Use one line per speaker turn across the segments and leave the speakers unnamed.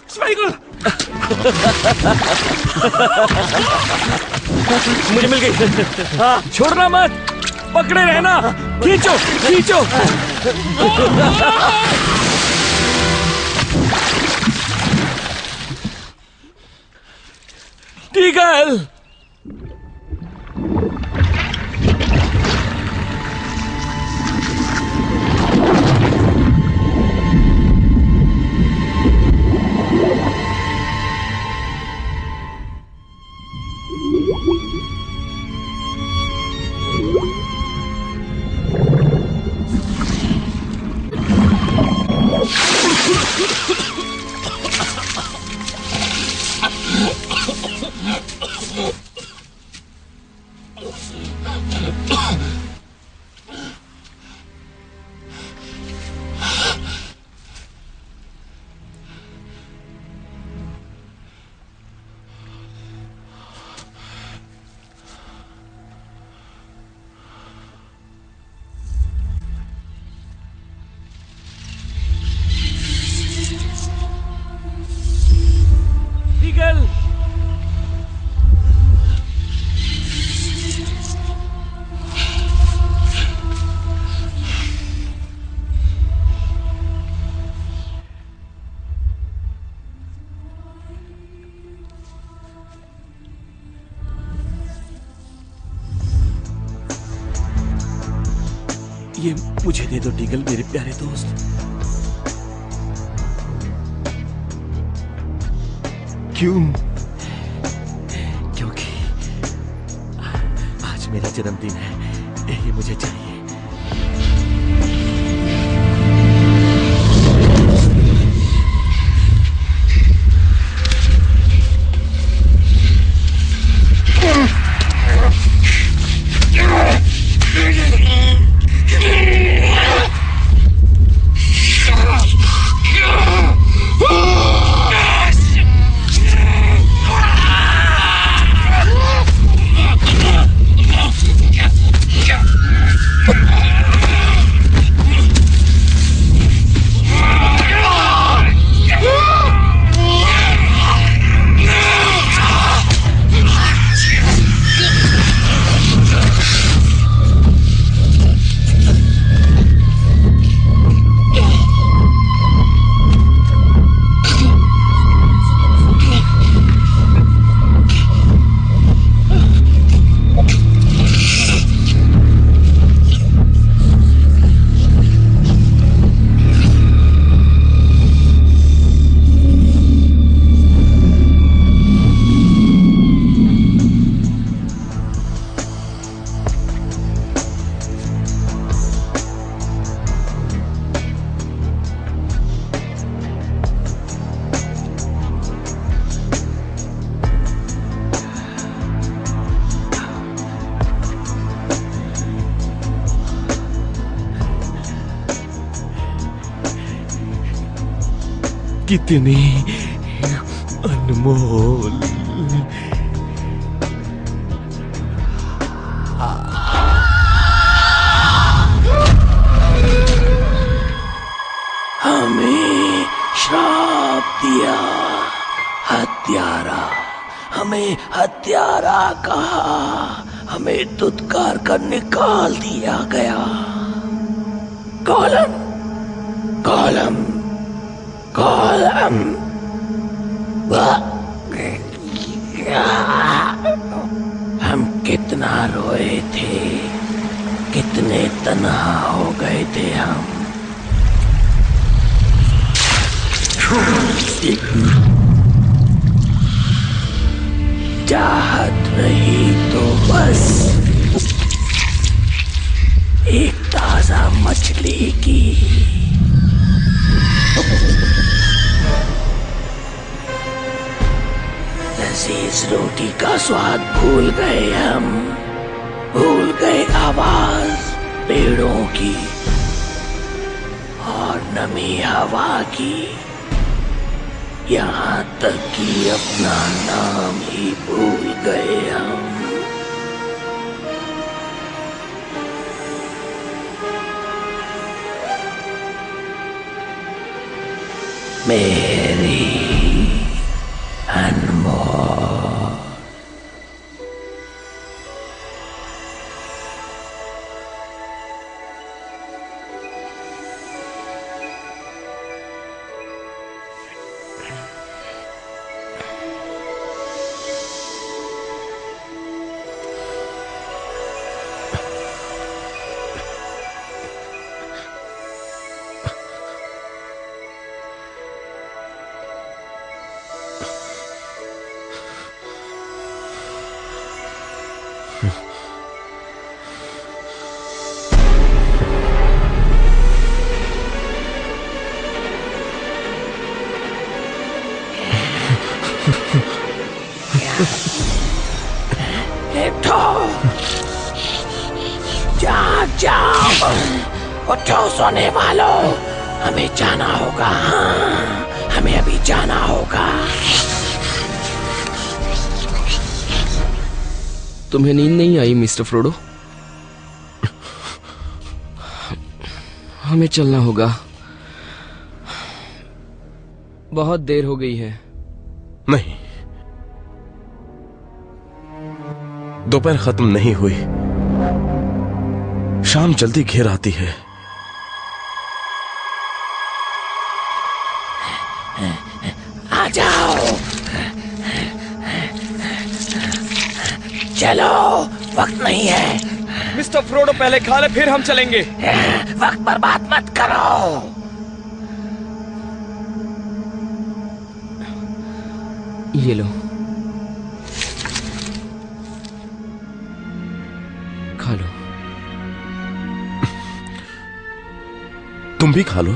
स्पाइगल!
मुझे मिल गई। हाँ, छोड़ना मत, पकड़े रहना, खींचो खींचो। टीगल! टीगल!
ये मुझे दे दो टीगल, मेरे प्यारे दोस्त।
क्यों?
क्योंकि आज मेरा जन्मदिन है, ये मुझे चाहिए। कितनी अनमोल। हमें श्राप दिया हत्यारा, हमें हत्यारा कहा, हमें धुतकार कर निकाल दिया गया। कॉलम कॉलम कॉलम, हम कितना रोए थे, कितने तन्हा हो गए थे हम। चाहत रही तो बस एक ताजा मछली की। लजीज रोटी का स्वाद भूल गए हम, भूल गए आवाज पेड़ों की और नमी हवा की, यहाँ तक कि अपना नाम ही भूल गए हम। मेरी अनमोल। जाग जाओ, उठो सोने वालों, हमें जाना होगा। हाँ, हमें अभी जाना होगा।
तुम्हें नींद नहीं आई मिस्टर फ्रोडो? हमें चलना होगा, बहुत देर हो गई है।
नहीं, दोपहर खत्म नहीं हुई, शाम जल्दी घेर आती है।
आ जाओ, चलो, वक्त नहीं है।
मिस्टर फ्रोडो पहले खा ले, फिर हम चलेंगे।
वक्त बर्बाद मत करो।
ये लो, खा लो।
तुम भी खा लो।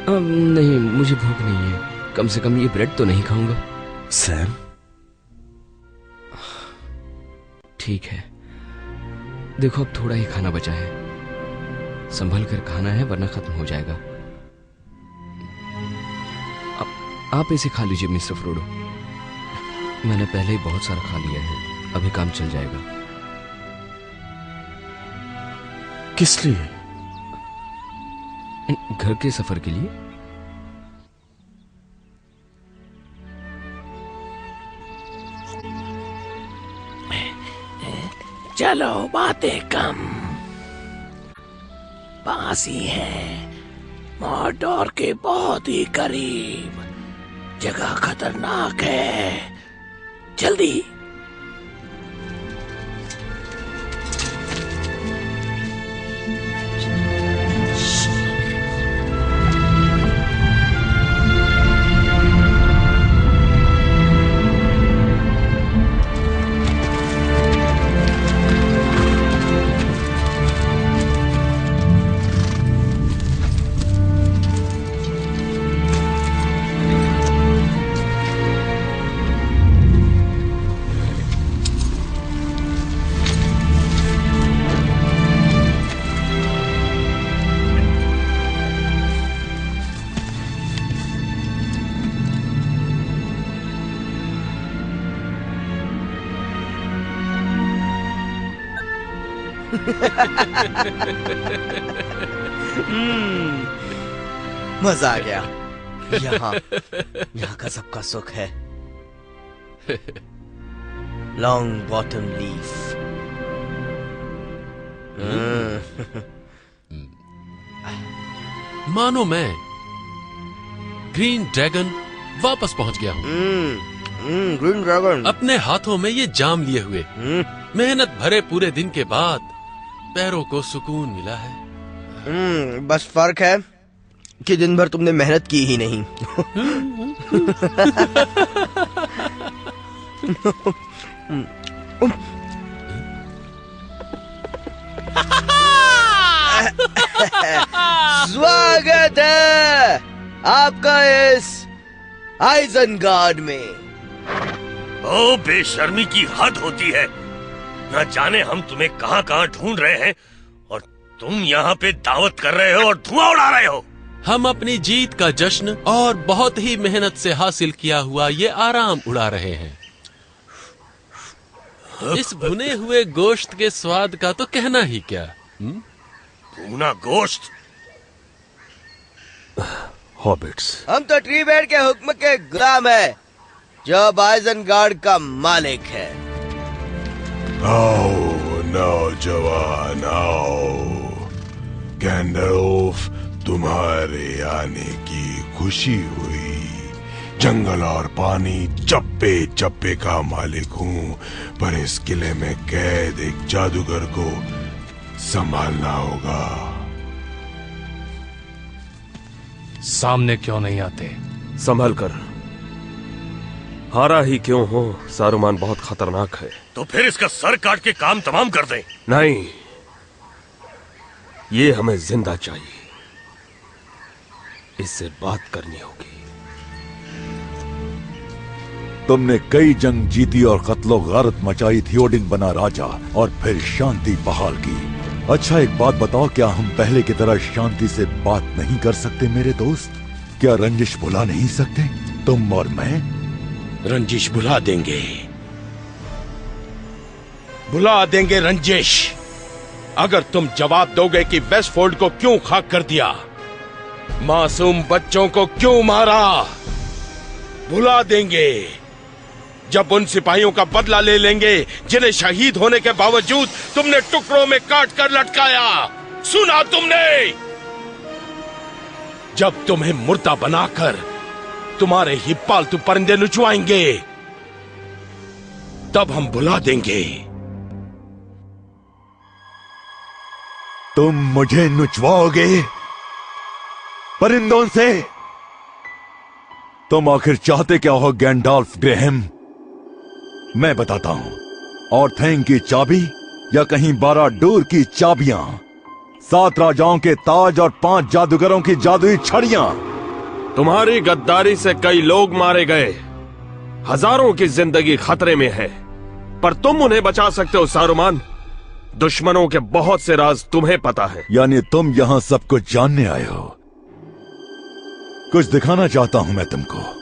नहीं, मुझे भूख नहीं है। कम से कम ये ब्रेड तो नहीं खाऊंगा।
सैम,
ठीक है, देखो अब थोड़ा ही खाना बचा है, संभल कर खाना है वरना खत्म हो जाएगा। आप इसे खा लीजिए मिस्टर फ्रोडो, मैंने पहले ही बहुत सारा खा लिया है, अभी काम चल जाएगा।
किस लिए?
घर के सफर के लिए।
चलो, बातें कम, पास ही है, मॉर्डोर के बहुत ही करीब। जगह खतरनाक है, जल्दी।
मजा आ गया। यहाँ का सबका सुख है। Long bottom leaf.
मानो मैं ग्रीन ड्रैगन वापस पहुंच गया हूँ।
ग्रीन ड्रैगन
अपने हाथों में ये जाम लिए हुए, मेहनत भरे पूरे दिन के बाद पैरों को सुकून मिला है।
बस फर्क है कि दिन भर तुमने मेहनत की ही नहीं। स्वागत है आपका इस आइजनगार्ड में।
ओ, बेशर्मी की हद होती है। न जाने हम तुम्हें कहां कहां ढूंढ रहे हैं और तुम यहाँ पे दावत कर रहे हो और धुआं उड़ा रहे हो।
हम अपनी जीत का जश्न और बहुत ही मेहनत से हासिल किया हुआ ये आराम उड़ा रहे हैं। इस भुने हुए गोश्त के स्वाद का तो कहना ही क्या।
भुना गोश्त?
हॉबिट्स।
हम तो ट्री बेड के हुक्म के गुलाम है, जो आइजनगार्ड का मालिक है।
आओ नौजवान आओ, गैंडल्फ तुम्हारे आने की खुशी हुई। जंगल और पानी चप्पे चप्पे का मालिक हूँ, पर इस किले में कैद एक जादूगर को संभालना होगा।
सामने क्यों नहीं आते?
संभल कर, हारा ही क्यों हो, सारुमान बहुत खतरनाक है।
तो फिर इसका सर काट के काम तमाम कर दें।
नहीं, ये हमें जिंदा चाहिए, इससे बात करनी होगी।
तुमने कई जंग जीती और कत्लो गारत मचाई थी, ओडिन बना राजा और फिर शांति बहाल की। अच्छा एक बात बताओ, क्या हम पहले की तरह शांति से बात नहीं कर सकते मेरे दोस्त? क्या रंजिश भुला नहीं सकते तुम और मैं?
रंजिश भुला देंगे, भुला देंगे रंजिश, अगर तुम जवाब दोगे कि वेस्टफोर्ड को क्यों खाक कर दिया, मासूम बच्चों को क्यों मारा। भुला देंगे, जब उन सिपाहियों का बदला ले लेंगे जिन्हें शहीद होने के बावजूद तुमने टुकड़ों में काट कर लटकाया। सुना तुमने? जब तुम्हें मुर्दा बनाकर तुम्हारे ही पालतू परिंदे नुचवाएंगे, तब हम भुला देंगे।
तुम मुझे नुचवाओगे परिंदों से? तुम आखिर चाहते क्या हो गैंडल्फ ग्रेहम? मैं बताता हूं, ऑर्थेंग की चाबी या कहीं बाराडोर की चाबियां, 7 राजाओं के ताज और 5 जादूगरों की जादुई छड़ियां।
तुम्हारी गद्दारी से कई लोग मारे गए, हजारों की जिंदगी खतरे में है, पर तुम उन्हें बचा सकते हो सारुमान। दुश्मनों के बहुत से राज तुम्हें पता है।
यानी तुम यहां सब कुछ जानने आए हो? कुछ दिखाना चाहता हूं मैं तुमको।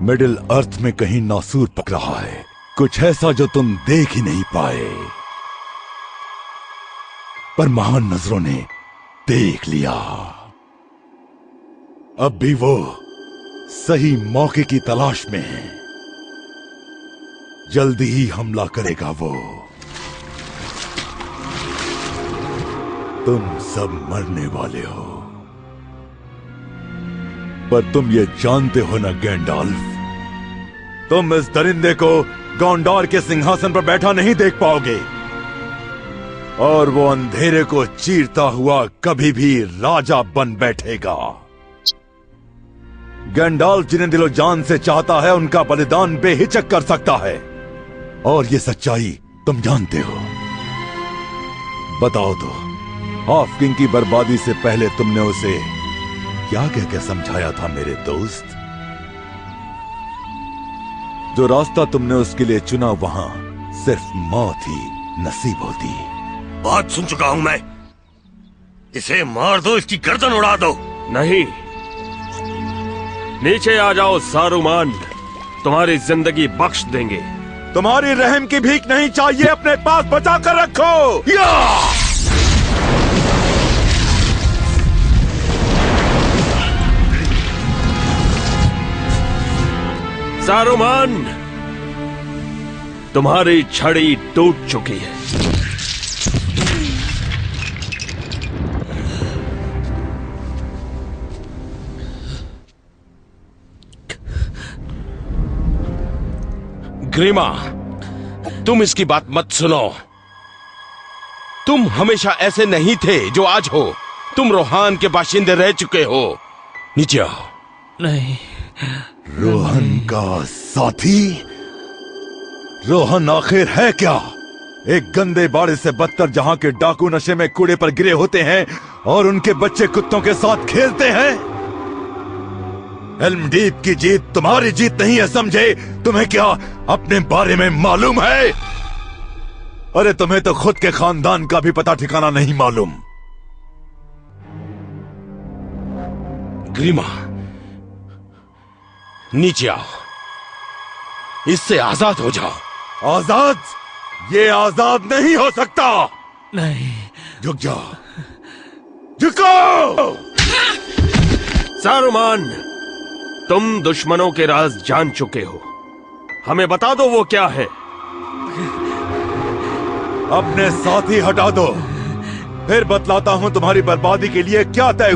मिडिल अर्थ में कहीं नासूर पक रहा है, कुछ ऐसा जो तुम देख ही नहीं पाए, पर महान नजरों ने देख लिया। अब भी वो सही मौके की तलाश में है, जल्दी ही हमला करेगा वो। तुम सब मरने वाले हो, पर तुम ये जानते हो ना गैंडल्फ, तुम इस दरिंदे को गोंडोर के सिंहासन पर बैठा नहीं देख पाओगे, और वो अंधेरे को चीरता हुआ कभी भी राजा बन बैठेगा। गैंडल्फ जिन्हें दिलो जान से चाहता है, उनका बलिदान बेहिचक कर सकता है, और ये सच्चाई तुम जानते हो। बताओ तो, हाफ किंग की बर्बादी से पहले तुमने उसे क्या कह के समझाया था मेरे दोस्त? जो रास्ता तुमने उसके लिए चुना, वहां सिर्फ मौत ही नसीब होती।
बात सुन चुका हूं मैं, इसे मार दो, इसकी गर्दन उड़ा दो।
नहीं, नीचे आ जाओ सारुमान, तुम्हारी जिंदगी बख्श देंगे।
तुम्हारी रहम की भीख नहीं चाहिए, अपने पास बचा कर रखो। या!
सारुमान, तुम्हारी छड़ी टूट चुकी है।
ग्रीमा, तुम इसकी बात मत सुनो। तुम हमेशा ऐसे नहीं थे जो आज हो। तुम रोहान के बाशिंदे रह चुके हो। नीचे आओ।
नहीं।
रोहन का साथी? रोहन आखिर है क्या? एक गंदे बाड़े से बदतर, जहां के डाकू नशे में कूड़े पर गिरे होते हैं और उनके बच्चे कुत्तों के साथ खेलते हैं। हेल्म डीप की जीत तुम्हारी जीत नहीं है, समझे? तुम्हें क्या अपने बारे में मालूम है? अरे तुम्हें तो खुद के खानदान का भी पता ठिकाना नहीं मालूम।
ग्रीमा, नीचे आओ, इससे आजाद हो जाओ।
आजाद? ये आजाद नहीं हो सकता।
नहीं।
झुक जा, झुको।
सारुमान, तुम दुश्मनों के राज जान चुके हो, हमें बता दो वो क्या है।
अपने साथी हटा दो, फिर बतलाता हूं तुम्हारी बर्बादी के लिए क्या तय हुआ।